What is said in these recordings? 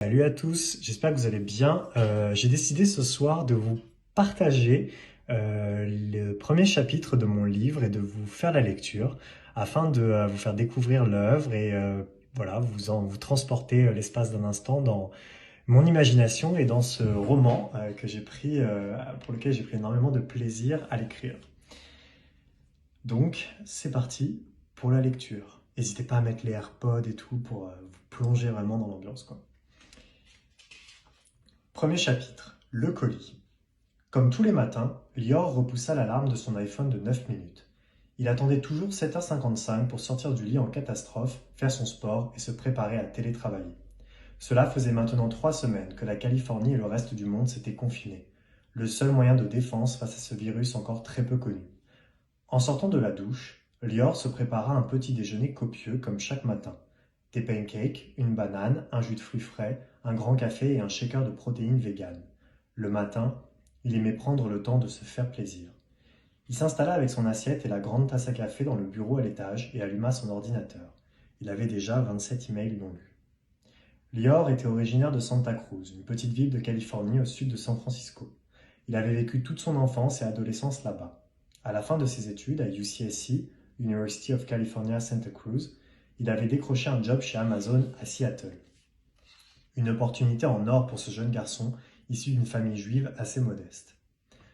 Salut à tous, j'espère que vous allez bien. J'ai décidé ce soir de vous partager le premier chapitre de mon livre et de vous faire la lecture afin de vous faire découvrir l'œuvre et voilà, vous transporter l'espace d'un instant dans mon imagination et dans ce roman que j'ai pris, pour lequel j'ai pris énormément de plaisir à l'écrire. Donc, c'est parti pour la lecture. N'hésitez pas à mettre les AirPods et tout pour vous plonger vraiment dans l'ambiance, quoi. Premier chapitre, le colis. Comme tous les matins, Lior repoussa l'alarme de son iPhone de 9 minutes. Il attendait toujours 7h55 pour sortir du lit en catastrophe, faire son sport et se préparer à télétravailler. Cela faisait maintenant 3 semaines que la Californie et le reste du monde s'étaient confinés, le seul moyen de défense face à ce virus encore très peu connu. En sortant de la douche, Lior se prépara un petit déjeuner copieux comme chaque matin. Des pancakes, une banane, un jus de fruits frais, un grand café et un shaker de protéines véganes. Le matin, il aimait prendre le temps de se faire plaisir. Il s'installa avec son assiette et la grande tasse à café dans le bureau à l'étage et alluma son ordinateur. Il avait déjà 27 emails non lus. Lior était originaire de Santa Cruz, une petite ville de Californie au sud de San Francisco. Il avait vécu toute son enfance et adolescence là-bas. À la fin de ses études à UCSC, University of California Santa Cruz, il avait décroché un job chez Amazon à Seattle. Une opportunité en or pour ce jeune garçon issu d'une famille juive assez modeste.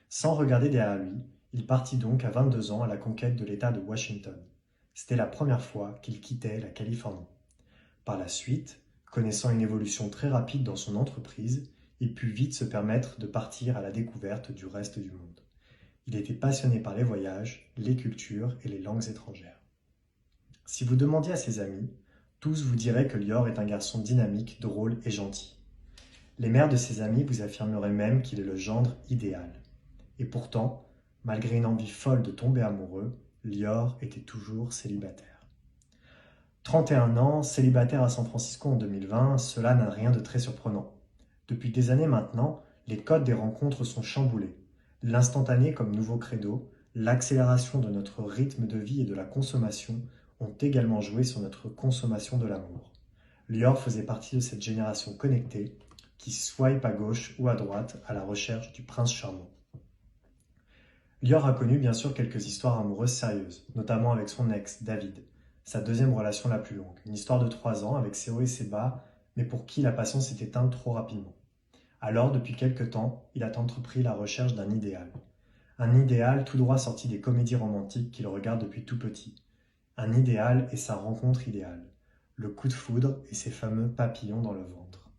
Sans regarder derrière lui, il partit donc à 22 ans à la conquête de l'État de Washington. C'était la première fois qu'il quittait la Californie. Par la suite, connaissant une évolution très rapide dans son entreprise, il put vite se permettre de partir à la découverte du reste du monde. Il était passionné par les voyages, les cultures et les langues étrangères. Si vous demandiez à ses amis, tous vous diraient que Lior est un garçon dynamique, drôle et gentil. Les mères de ses amis vous affirmeraient même qu'il est le gendre idéal. Et pourtant, malgré une envie folle de tomber amoureux, Lior était toujours célibataire. 31 ans, célibataire à San Francisco en 2020, cela n'a rien de très surprenant. Depuis des années maintenant, les codes des rencontres sont chamboulés. L'instantané comme nouveau credo, l'accélération de notre rythme de vie et de la consommation ont également joué sur notre consommation de l'amour. Lior faisait partie de cette génération connectée qui swipe à gauche ou à droite à la recherche du prince charmant. Lior a connu bien sûr quelques histoires amoureuses sérieuses, notamment avec son ex, David, sa deuxième relation la plus longue. Une histoire de 3 ans avec ses hauts et ses bas, mais pour qui la passion s'est éteinte trop rapidement. Alors, depuis quelque temps, il a entrepris la recherche d'un idéal. Un idéal tout droit sorti des comédies romantiques qu'il regarde depuis tout petit. Un idéal et sa rencontre idéale. Le coup de foudre et ses fameux papillons dans le ventre.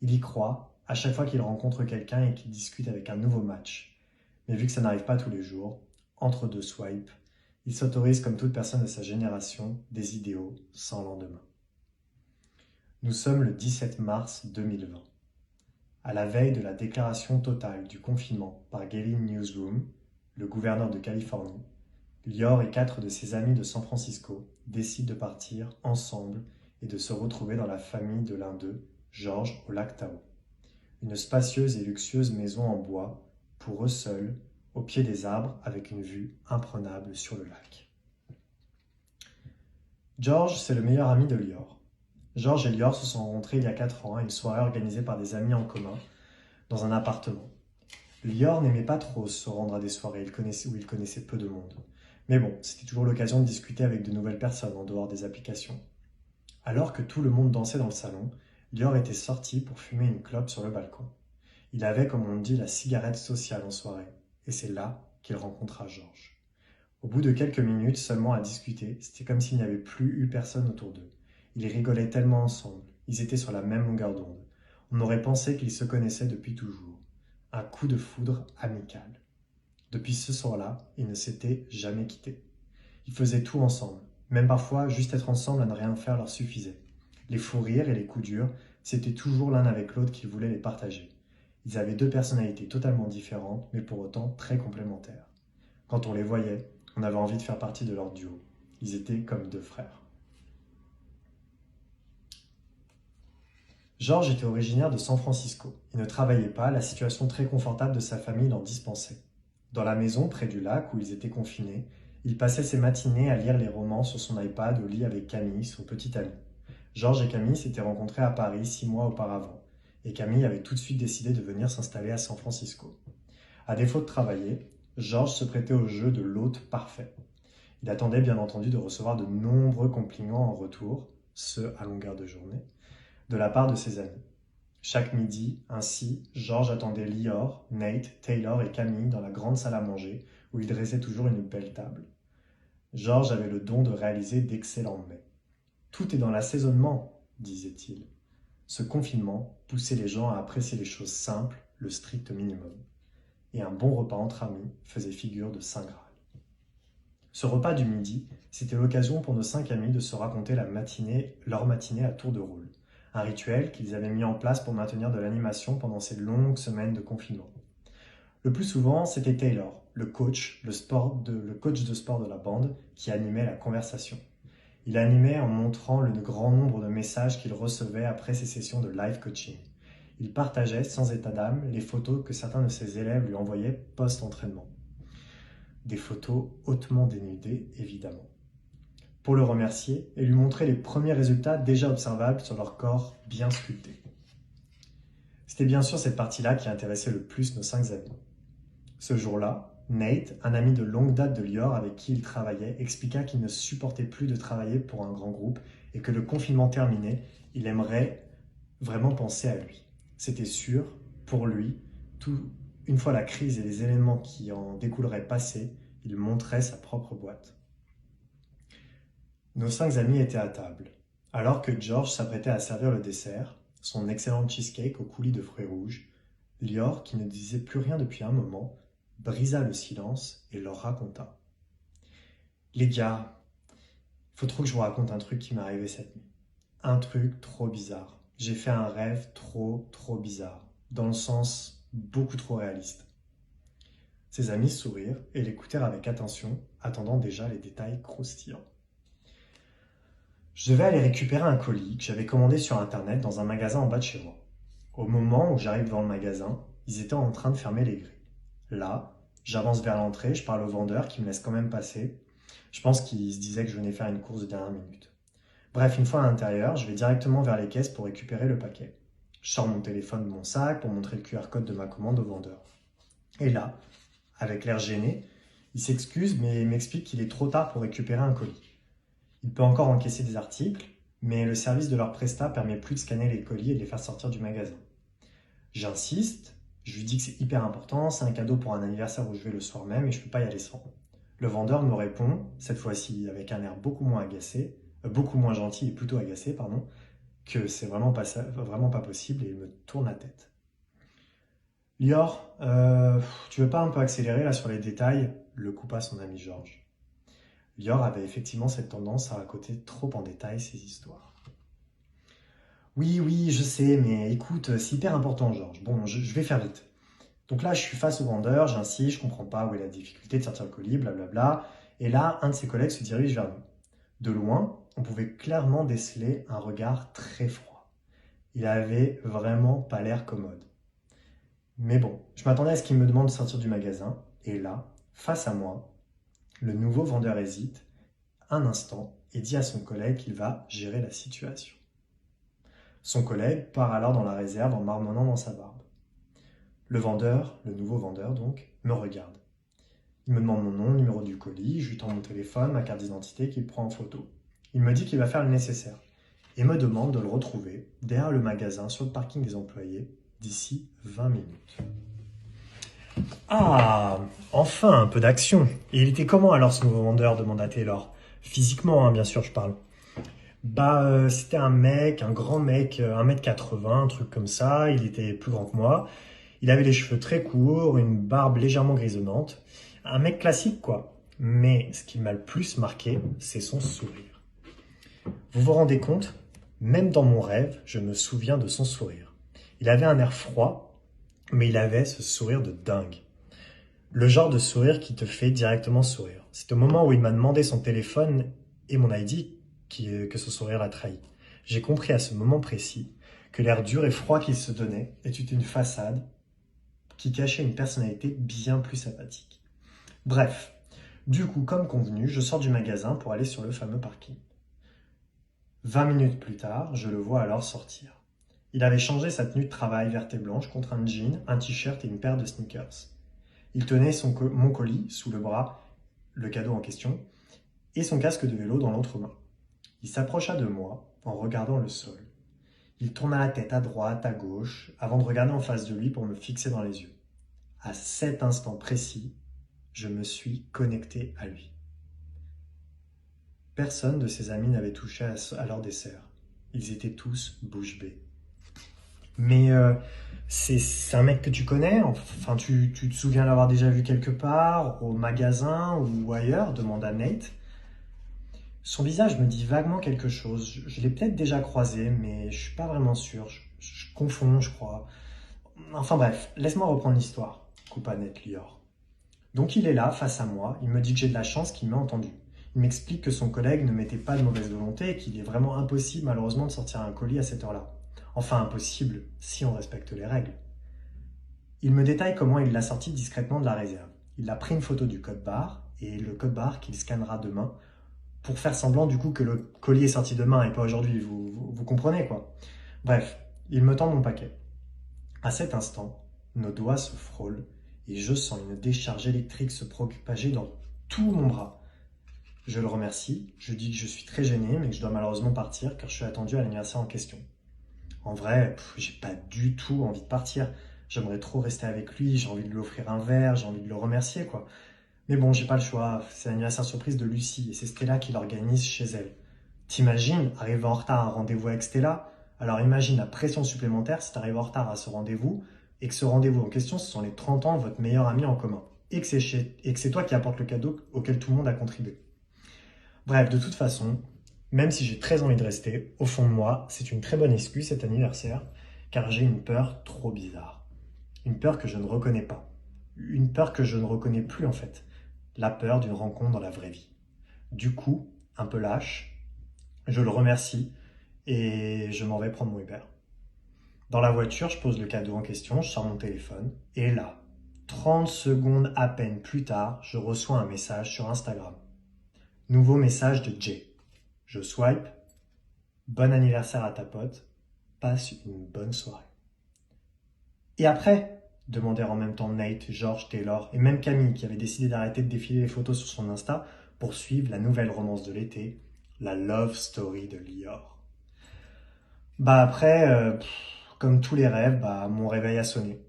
Il y croit à chaque fois qu'il rencontre quelqu'un et qu'il discute avec un nouveau match. Mais vu que ça n'arrive pas tous les jours, entre deux swipes, il s'autorise comme toute personne de sa génération des idéaux sans lendemain. Nous sommes le 17 mars 2020. À la veille de la déclaration totale du confinement par Gavin Newsom, le gouverneur de Californie, Lior et 4 de ses amis de San Francisco décident de partir ensemble et de se retrouver dans la famille de l'un d'eux, George, au lac Tahoe. Une spacieuse et luxueuse maison en bois, pour eux seuls, au pied des arbres avec une vue imprenable sur le lac. George, c'est le meilleur ami de Lior. George et Lior se sont rencontrés il y a 4 ans à une soirée organisée par des amis en commun dans un appartement. Lior n'aimait pas trop se rendre à des soirées où il connaissait peu de monde. Mais bon, c'était toujours l'occasion de discuter avec de nouvelles personnes en dehors des applications. Alors que tout le monde dansait dans le salon, Lior était sorti pour fumer une clope sur le balcon. Il avait, comme on dit, la cigarette sociale en soirée, et c'est là qu'il rencontra George. Au bout de quelques minutes seulement à discuter, c'était comme s'il n'y avait plus eu personne autour d'eux. Ils rigolaient tellement ensemble, ils étaient sur la même longueur d'onde. On aurait pensé qu'ils se connaissaient depuis toujours. Un coup de foudre amical. Depuis ce soir-là, ils ne s'étaient jamais quittés. Ils faisaient tout ensemble. Même parfois, juste être ensemble à ne rien faire leur suffisait. Les fous rires et les coups durs, c'était toujours l'un avec l'autre qu'ils voulaient les partager. Ils avaient 2 personnalités totalement différentes, mais pour autant très complémentaires. Quand on les voyait, on avait envie de faire partie de leur duo. Ils étaient comme 2 frères. George était originaire de San Francisco. Il ne travaillait pas, la situation très confortable de sa famille l'en dispensait. Dans la maison, près du lac où ils étaient confinés, il passait ses matinées à lire les romans sur son iPad au lit avec Camille, son petit ami. George et Camille s'étaient rencontrés à Paris 6 mois auparavant. et Camille avait tout de suite décidé de venir s'installer à San Francisco. À défaut de travailler, George se prêtait au jeu de l'hôte parfait. Il attendait bien entendu de recevoir de nombreux compliments en retour, ce à longueur de journée, de la part de ses amis. Chaque midi, ainsi, George attendait Lior, Nate, Taylor et Camille dans la grande salle à manger où il dressait toujours une belle table. George avait le don de réaliser d'excellents mets. « Tout est dans l'assaisonnement », disait-il. Ce confinement poussait les gens à apprécier les choses simples, le strict minimum. Et un bon repas entre amis faisait figure de saint Graal. Ce repas du midi, c'était l'occasion pour nos 5 amis de se raconter leur matinée à tour de rôle. Un rituel qu'ils avaient mis en place pour maintenir de l'animation pendant ces longues semaines de confinement. Le plus souvent, c'était Taylor, le coach de sport de la bande, qui animait la conversation. Il animait en montrant le grand nombre de messages qu'il recevait après ses sessions de live coaching. Il partageait, sans état d'âme, les photos que certains de ses élèves lui envoyaient post-entraînement. Des photos hautement dénudées, évidemment. Pour le remercier et lui montrer les premiers résultats déjà observables sur leur corps bien sculpté. C'était bien sûr cette partie-là qui intéressait le plus nos 5 amis. Ce jour-là, Nate, un ami de longue date de Lior avec qui il travaillait, expliqua qu'il ne supportait plus de travailler pour un grand groupe et que le confinement terminé, il aimerait vraiment penser à lui. C'était sûr, pour lui, une fois la crise et les événements qui en découleraient passés, il monterait sa propre boîte. Nos 5 amis étaient à table, alors que George s'apprêtait à servir le dessert, son excellent cheesecake au coulis de fruits rouges. Lior, qui ne disait plus rien depuis un moment, brisa le silence et leur raconta. « Les gars, faut trop que je vous raconte un truc qui m'est arrivé cette nuit. Un truc trop bizarre. J'ai fait un rêve trop bizarre, dans le sens beaucoup trop réaliste. » Ses amis sourirent et l'écoutèrent avec attention, attendant déjà les détails croustillants. Je devais aller récupérer un colis que j'avais commandé sur internet dans un magasin en bas de chez moi. Au moment où j'arrive devant le magasin, ils étaient en train de fermer les grilles. Là, j'avance vers l'entrée, je parle au vendeur qui me laisse quand même passer. Je pense qu'il se disait que je venais faire une course de dernière minute. Bref, une fois à l'intérieur, je vais directement vers les caisses pour récupérer le paquet. Je sors mon téléphone de mon sac pour montrer le QR code de ma commande au vendeur. Et là, avec l'air gêné, il s'excuse mais m'explique qu'il est trop tard pour récupérer un colis. Il peut encore encaisser des articles, mais le service de leur prestat permet plus de scanner les colis et de les faire sortir du magasin. J'insiste, je lui dis que c'est hyper important, c'est un cadeau pour un anniversaire où je vais le soir même et je ne peux pas y aller sans. Le vendeur me répond, cette fois-ci avec un air beaucoup moins gentil et plutôt agacé, que c'est vraiment pas possible et il me tourne la tête. Lior, tu veux pas un peu accélérer là sur les détails ? Le coupa son ami George. Lior avait effectivement cette tendance à raconter trop en détail ses histoires. Oui, je sais, mais écoute, c'est hyper important, George. Bon, je vais faire vite. Donc là, je suis face au vendeur, j'insiste, je comprends pas où est la difficulté de sortir le colis, blablabla. Et là, un de ses collègues se dirige vers nous. De loin, on pouvait clairement déceler un regard très froid. Il avait vraiment pas l'air commode. Mais bon, je m'attendais à ce qu'il me demande de sortir du magasin. Et là, face à moi, le nouveau vendeur hésite un instant et dit à son collègue qu'il va gérer la situation. Son collègue part alors dans la réserve en marmonnant dans sa barbe. Le nouveau vendeur donc, me regarde. Il me demande mon nom, le numéro du colis, je lui tends mon téléphone, ma carte d'identité qu'il prend en photo. Il me dit qu'il va faire le nécessaire et me demande de le retrouver derrière le magasin sur le parking des employés d'ici 20 minutes. Ah, enfin un peu d'action. Et il était comment alors ce nouveau vendeur ? Demanda Taylor. Physiquement, bien sûr, je parle. C'était un grand mec, 1m80, un truc comme ça. Il était plus grand que moi. Il avait les cheveux très courts, une barbe légèrement grisonnante. Un mec classique, quoi. Mais ce qui m'a le plus marqué, c'est son sourire. Vous vous rendez compte ? Même dans mon rêve, je me souviens de son sourire. Il avait un air froid, mais il avait ce sourire de dingue. Le genre de sourire qui te fait directement sourire. C'est au moment où il m'a demandé son téléphone et mon ID que ce sourire l'a trahi. J'ai compris à ce moment précis que l'air dur et froid qu'il se donnait était une façade qui cachait une personnalité bien plus sympathique. Bref, du coup, comme convenu, je sors du magasin pour aller sur le fameux parking. 20 minutes plus tard, je le vois alors sortir. Il avait changé sa tenue de travail verte et blanche contre un jean, un t-shirt et une paire de sneakers. Il tenait mon colis sous le bras, le cadeau en question, et son casque de vélo dans l'autre main. Il s'approcha de moi en regardant le sol. Il tourna la tête à droite, à gauche, avant de regarder en face de lui pour me fixer dans les yeux. À cet instant précis, je me suis connecté à lui. Personne de ses amis n'avait touché à leur dessert. Ils étaient tous bouche bée. Mais c'est un mec que tu connais? Enfin, tu te souviens l'avoir déjà vu quelque part, au magasin ou ailleurs? Demanda Nate. Son visage me dit vaguement quelque chose. Je l'ai peut-être déjà croisé, mais je suis pas vraiment sûr. Je confonds, je crois. Enfin bref, laisse-moi reprendre l'histoire, coupa Nate Lior. Donc il est là, face à moi, il me dit que j'ai de la chance qu'il m'ait entendu. Il m'explique que son collègue ne mettait pas de mauvaise volonté et qu'il est vraiment impossible malheureusement de sortir un colis à cette heure-là. Enfin impossible, si on respecte les règles. Il me détaille comment il l'a sorti discrètement de la réserve. Il a pris une photo du code barre et le code barre qu'il scannera demain pour faire semblant du coup que le colis est sorti demain et pas aujourd'hui, vous comprenez quoi. Bref, il me tend mon paquet. À cet instant, nos doigts se frôlent et je sens une décharge électrique se propager dans tout mon bras. Je le remercie, je dis que je suis très gêné mais que je dois malheureusement partir car je suis attendu à l'anniversaire en question. En vrai, j'ai pas du tout envie de partir. J'aimerais trop rester avec lui, j'ai envie de lui offrir un verre, j'ai envie de le remercier quoi. Mais bon, j'ai pas le choix, c'est l'anniversaire surprise de Lucie et c'est Stella qui l'organise chez elle. T'imagines arriver en retard à un rendez-vous avec Stella? Alors imagine la pression supplémentaire si t'arrives en retard à ce rendez-vous et que ce rendez-vous en question, ce sont les 30 ans de votre meilleur ami en commun. Et que c'est toi qui apporte le cadeau auquel tout le monde a contribué. Bref, de toute façon, même si j'ai très envie de rester, au fond de moi, c'est une très bonne excuse cet anniversaire, car j'ai une peur trop bizarre. Une peur que je ne reconnais pas. Une peur que je ne reconnais plus en fait. La peur d'une rencontre dans la vraie vie. Du coup, un peu lâche, je le remercie et je m'en vais prendre mon Uber. Dans la voiture, je pose le cadeau en question, je sors mon téléphone et là, 30 secondes à peine plus tard, je reçois un message sur Instagram. Nouveau message de Jay. Je swipe. Bon anniversaire à ta pote. Passe une bonne soirée. Et après? Demandèrent en même temps Nate, George, Taylor et même Camille qui avait décidé d'arrêter de défiler les photos sur son Insta pour suivre la nouvelle romance de l'été, la love story de Lior. Bah après, comme tous les rêves, mon réveil a sonné.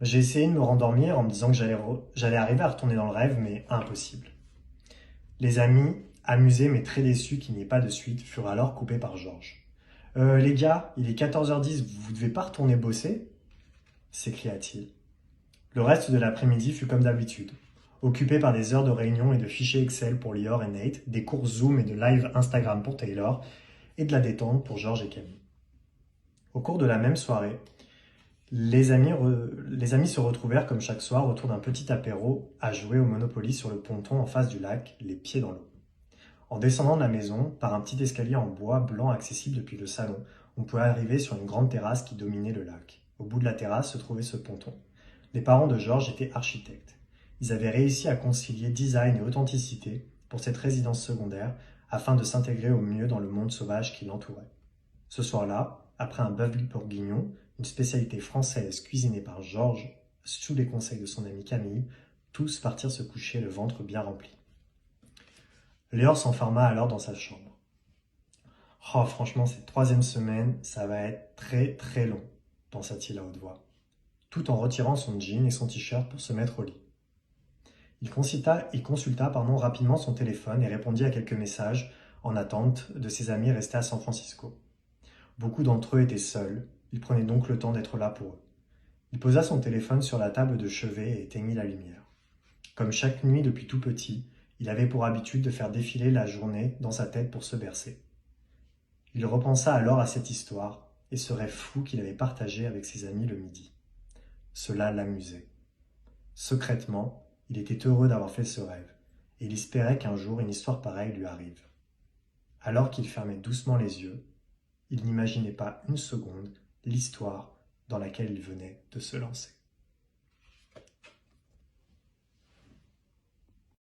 J'ai essayé de me rendormir en me disant que j'allais arriver à retourner dans le rêve, mais impossible. Les amis, amusés mais très déçus qu'il n'y ait pas de suite, furent alors coupés par Georges. Les gars, il est 14h10, vous devez pas retourner bosser? S'écria-t-il. Le reste de l'après-midi fut comme d'habitude, occupé par des heures de réunion et de fichiers Excel pour Lior et Nate, des cours Zoom et de live Instagram pour Taylor, et de la détente pour Georges et Camille. Au cours de la même soirée, les amis se retrouvèrent comme chaque soir autour d'un petit apéro à jouer au Monopoly sur le ponton en face du lac, les pieds dans l'eau. En descendant de la maison, par un petit escalier en bois blanc accessible depuis le salon, on pouvait arriver sur une grande terrasse qui dominait le lac. Au bout de la terrasse se trouvait ce ponton. Les parents de Georges étaient architectes. Ils avaient réussi à concilier design et authenticité pour cette résidence secondaire afin de s'intégrer au mieux dans le monde sauvage qui l'entourait. Ce soir-là, après un bœuf bourguignon, une spécialité française cuisinée par Georges sous les conseils de son ami Camille, tous partirent se coucher le ventre bien rempli. Léor s'enferma alors dans sa chambre. Oh, franchement, cette troisième semaine, ça va être très très long, pensa-t-il à haute voix, tout en retirant son jean et son t-shirt pour se mettre au lit. Il consulta rapidement son téléphone et répondit à quelques messages en attente de ses amis restés à San Francisco. Beaucoup d'entre eux étaient seuls, il prenait donc le temps d'être là pour eux. Il posa son téléphone sur la table de chevet et éteignit la lumière. Comme chaque nuit depuis tout petit, il avait pour habitude de faire défiler la journée dans sa tête pour se bercer. Il repensa alors à cette histoire et ce rêve fou qu'il avait partagé avec ses amis le midi. Cela l'amusait. Secrètement, il était heureux d'avoir fait ce rêve et il espérait qu'un jour une histoire pareille lui arrive. Alors qu'il fermait doucement les yeux, il n'imaginait pas une seconde l'histoire dans laquelle il venait de se lancer.